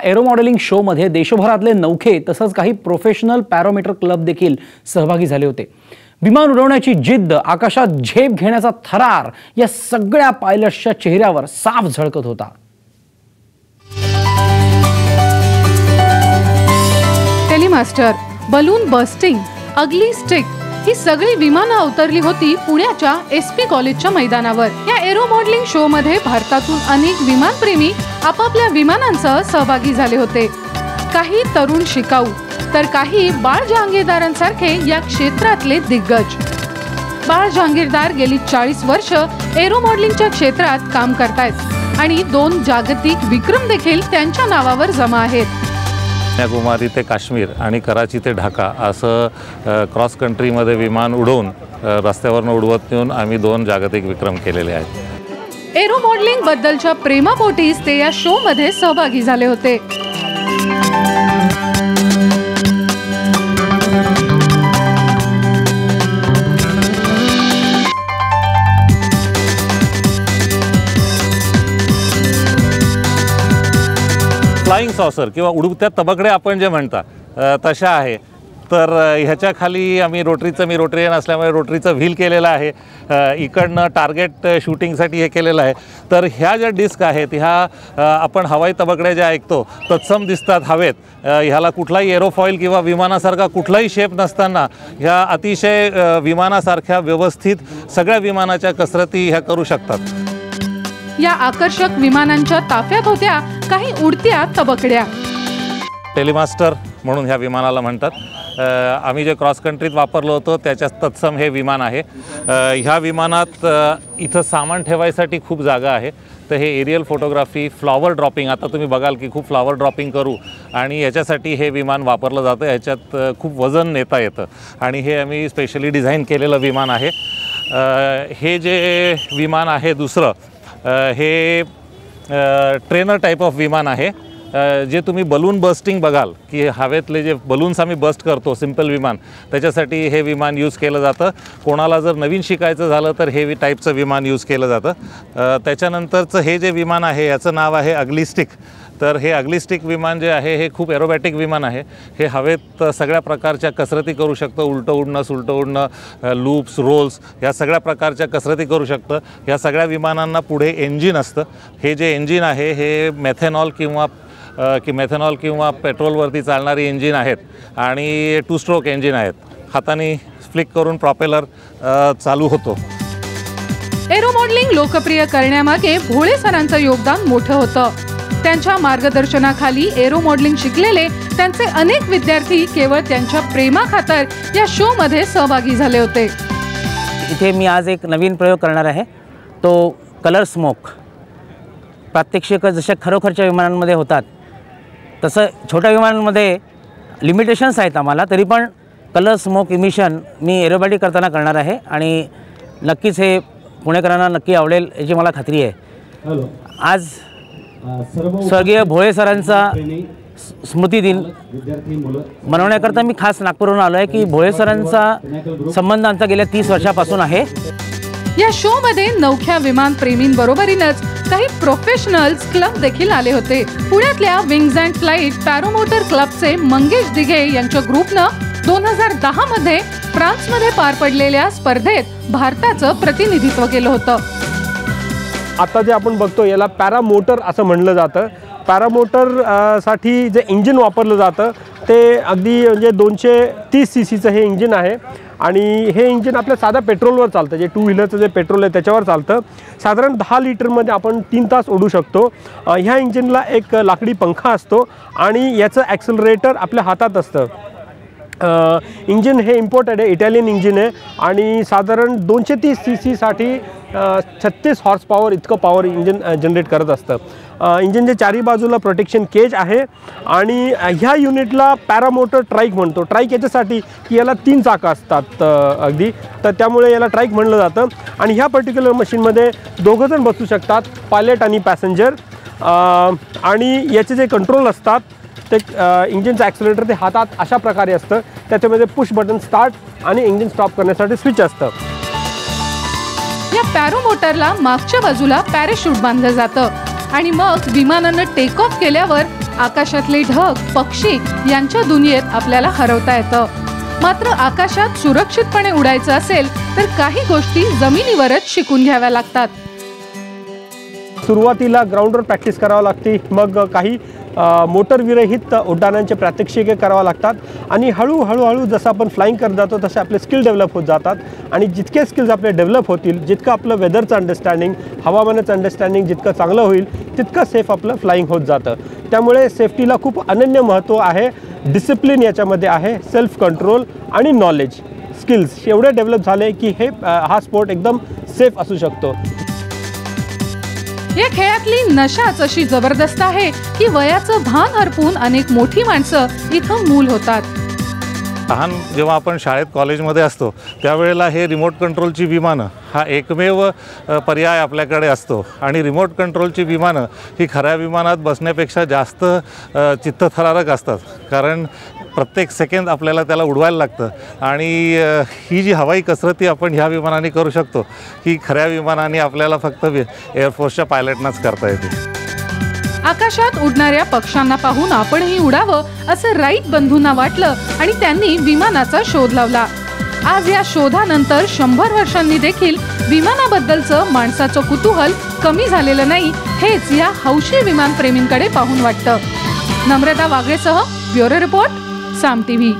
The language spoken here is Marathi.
एरो मॉडेलिंग शो मध्ये देशभरातले नौखे तसंच काही प्रोफेशनल पॅरामीटर क्लब देखील सहभागी झाले होते। विमान उडवण्याची जिद्द, आकाशात झेप घेण्याचा थरार या सगळ्या पायलट्सच्या चेहऱ्यावर साफ झळकत होता। टेलिमास्टर, बलून बस्टिंग, अगली स्टिक ही सगळी विमानं अवतरली होती पुण्याच्या SP कॉलेजच्या मैदानावर। या एरो मॉडेलिंग शो मध्ये भारतातून अनेक विमानप्रेमी आपापल्या विमानांसह सहभागी झाले होते। काही तरुण शिकाऊ तर काही बाळ जहांगीरदारांसारखे या क्षेत्रातले दिग्गज। बाळ जहांगीरदार गेली 40 वर्ष एरो मॉडेलिंगच्या क्षेत्रात काम करतायत आणि 2 जागतिक विक्रम देखील त्यांच्या नावावर जमा आहेत। कन्याकुमारी ते काश्मीर आणि कराची ते ढाका असं क्रॉस कंट्रीमध्ये विमान उडवून रस्त्यावरून उडवत नेऊन आम्ही 2 जागतिक विक्रम केलेले आहेत। एरो मॉडेलिंग बद्दलच्या प्रेमापोटीच ते या शो मध्ये सहभागी झाले होते। फ्लाइंग सॉसर किंवा उडत्या तबकड्या आपण जे म्हणता तशा आहे। तर ह्याच्या खाली आम्ही मी रोटरीयन असल्यामुळे रोटरीचं व्हील केलेलं आहे। इकडनं टार्गेट शूटिंगसाठी हे केलेलं आहे। तर ह्या ज्या डिस्क आहेत ह्या आपण हवाई तबकड्या ज्या ऐकतो तत्सम दिसतात हवेत। ह्याला कुठलाही एरोफॉईल किंवा विमानासारखा कुठलाही शेप नसताना ह्या अतिशय विमानासारख्या व्यवस्थित सगळ्या विमानाच्या कसरती ह्या करू शकतात। या आकर्षक विमानांच्या ताफ्यात होत्या काही उडत्या तबकड्या। टेलिमास्टर म्हणून ह्या विमानाला म्हणतात। आम्ही जे क्रॉस कंट्रीत वापरलो होतो त्याच्या तत्सम हे विमान आहे। ह्या विमानात इथं सामान ठेवायसाठी खूप जागा आहे। तर हे एरियल फोटोग्राफी, फ्लॉवर ड्रॉपिंग, आता तुम्ही बघाल की खूप फ्लॉवर ड्रॉपिंग करू आणि याच्यासाठी हे विमान वापरलं जातं। ह्याच्यात खूप वजन नेता येतं आणि हे आम्ही स्पेशली डिझाईन केलेलं विमान आहे। हे जे विमान आहे दुसरं हे ट्रेनर टाइप ऑफ विमान आहे। जे तुम्ही बलून बस्टिंग बघाल की हवेतले जे बलून्स आम्ही बस्ट करतो सिंपल विमान, त्याच्यासाठी हे विमान यूज केलं जातं। कोणाला जर नवीन शिकायचं झालं तर हे टाईपचं विमान यूज केलं जातं। त्याच्यानंतरचं हे जे विमान आहे याचं नाव आहे अगली स्टिक। तर हे अगली स्टिक विमान जे आहे हे खूप एरोबॅटिक विमान आहे। हे हवेत सगळ्या प्रकारच्या कसरती करू शकतं, उलटं उडणं, सुलटं उडणं, लूप्स, रोल्स या सगळ्या प्रकारच्या कसरती करू शकतं। या सगळ्या विमानांना पुढे इंजिन असतं। हे जे इंजिन आहे हे मेथेनॉल किंवा पेट्रोलवरती चालणारी इंजिन आहेत आणि 2 स्ट्रोक इंजिन आहेत। हाताने फ्लिक करून प्रॉपेलर चालू होतो। एरो मॉडेलिंग लोकप्रिय करण्यामागे भोळे सरांचं योगदान मोठं होतं। त्यांच्या मार्गदर्शनाखाली एरो मॉडेलिंग शिकलेले त्यांचे अनेक विद्यार्थी केवळ त्यांच्या प्रेमाखातर या शो मध्ये सहभागी झाले होते। इथे मी आज एक नवीन प्रयोग करणार आहे, तो कलर स्मोक। प्रात्यक्षिक जशा खरोखरच्या विमानांमध्ये होतात तसं छोट्या विमानांमध्ये लिमिटेशन्स आहेत आम्हाला, तरी पण कलर स्मोक इमिशन मी एरोबॅटिक करताना करणार आहे आणि नक्कीच हे पुणेकरांना नक्की आवडेल याची मला खात्री आहे। आज स्वर्गीय भोळे सरांचा स्मृती दिन मनवण्याकरता मी खास नागपूरहून आलो आहे की भोळे सरांचा संबंध आमचा गेल्या 30 वर्षापासून आहे। या शो मध्ये नौख्या विमान प्रेमींबरोबरीनच काही प्रोफेशनल्स क्लब देखील आले होते। पुण्यातल्या विंग्स अँड फ्लाइट पॅरामोटर क्लबचे मंगेश दिघे यांच्या ग्रुपनं 2010 मध्ये फ्रान्समध्ये पार पडलेल्या स्पर्धेत भारताचं प्रतिनिधित्व केलं होतं। आता जे आपण बघतो याला पॅरामोटर असं म्हणलं जातं। पॅरामोटर साठी जे इंजिन वापरलं जातं ते अगदी म्हणजे 230 सीसीचं हे इंजिन आहे आणि हे इंजिन आपल्या साध्या पेट्रोलवर चालतं। जे 2 व्हीलरचं जे पेट्रोल आहे त्याच्यावर चालतं। साधारण 10 लिटरमध्ये आपण 3 तास उडू शकतो। ह्या इंजिनला एक लाकडी पंखा असतो आणि याचं ॲक्सेलरेटर आपल्या हातात असतं। इंजिन हे इम्पोर्टेड आहे, इटालियन इंजिन आहे आणि साधारण 230 सीसी साठी 36 हॉर्स पॉवर इतकं पॉवर इंजिन जनरेट करत असतं। इंजिनच्या चारी बाजूला प्रोटेक्शन केज आहे आणि ह्या युनिटला पॅरामोटर ट्राईक म्हणतो। ट्राईक याच्यासाठी की याला 3 चाकं असतात अगदी, तर त्यामुळे याला ट्राईक म्हणलं जातं। आणि ह्या पर्टिक्युलर मशीनमध्ये 2 जण बसू शकतात, पायलट आणि पॅसेंजर। आणि याचे जे कंट्रोल असतात ते इंजिनचं ॲक्सेलरेटर ते हातात अशा प्रकारे असतं। त्याच्यामध्ये पुश बटन स्टार्ट आणि इंजिन स्टॉप करण्यासाठी स्विच असतं। या पॅरामोटरला मागच्या बाजूला पॅराशूट बांधलं जातं आणि मग विमानानं टेक ऑफ केल्यावर आकाशातले ढग, पक्षी यांच्या दुनियेत आपल्याला हरवता येतं. मात्र आकाशात सुरक्षितपणे उडायचं असेल तर काही गोष्टी जमिनीवरच शिकून घ्याव्या लागतात. सुरुवातीला ग्राउंडवर प्रॅक्टिस करावं लागते, मग काही मोटर विरहित उड्डाणांचे प्रात्यक्षिके करावं लागतात आणि हळूहळू जसं आपण फ्लाईंग करत जातो तसे आपले स्किल डेव्हलप होत जातात. आणि जितके स्किल्स आपले डेव्हलप होतील, जितकं आपलं वेदरचं अंडरस्टँडिंग, हवामानाचं अंडरस्टँडिंग जितकं चांगलं होईल तितकं सेफ आपलं फ्लाईंग होत जातं. त्यामुळे सेफ्टीला खूप अनन्य महत्त्व आहे. डिसिप्लिन याच्यामध्ये आहे, सेल्फ कंट्रोल आणि नॉलेज, स्किल्स एवढे डेव्हलप झाले की हा स्पोर्ट एकदम सेफ असू शकतो. या खेळातली नशाच अशी जबरदस्त आहे की वयाचं भान हरपून अनेक मोठी माणसं इथं मूल होतात. लहान जेव्हा आपण शाळेत कॉलेजमध्ये असतो त्यावेळेला हे रिमोट कंट्रोलची विमानं हा एकमेव पर्याय आपल्याकडे असतो. आणि रिमोट कंट्रोलची विमानं ही खऱ्या विमानात बसण्यापेक्षा जास्त चित्तथरारक असतात, कारण प्रत्येक सेकंद आपल्याला त्याला उडवायला लागतं. आणि ही जी हवाई कसरती आपण ह्या विमानाने करू शकतो ही खऱ्या विमानाने आपल्याला फक्त एअरफोर्सच्या पायलटनाच करता येते. आकाशात उडणाऱ्या पक्ष्यांना पाहून आपणही उडावं असं राईट बंधूंना वाटलं आणि त्यांनी विमानाचा शोध लावला. आज या शोधानंतर 100 वर्षांनी देखील विमानाबद्दलचं माणसाचं कुतूहल कमी झालेलं नाही, हेच या हौशी विमानप्रेमींकडे पाहून वाटतं. नम्रता वागळेसह ब्युरो रिपोर्ट, साम टीव्ही.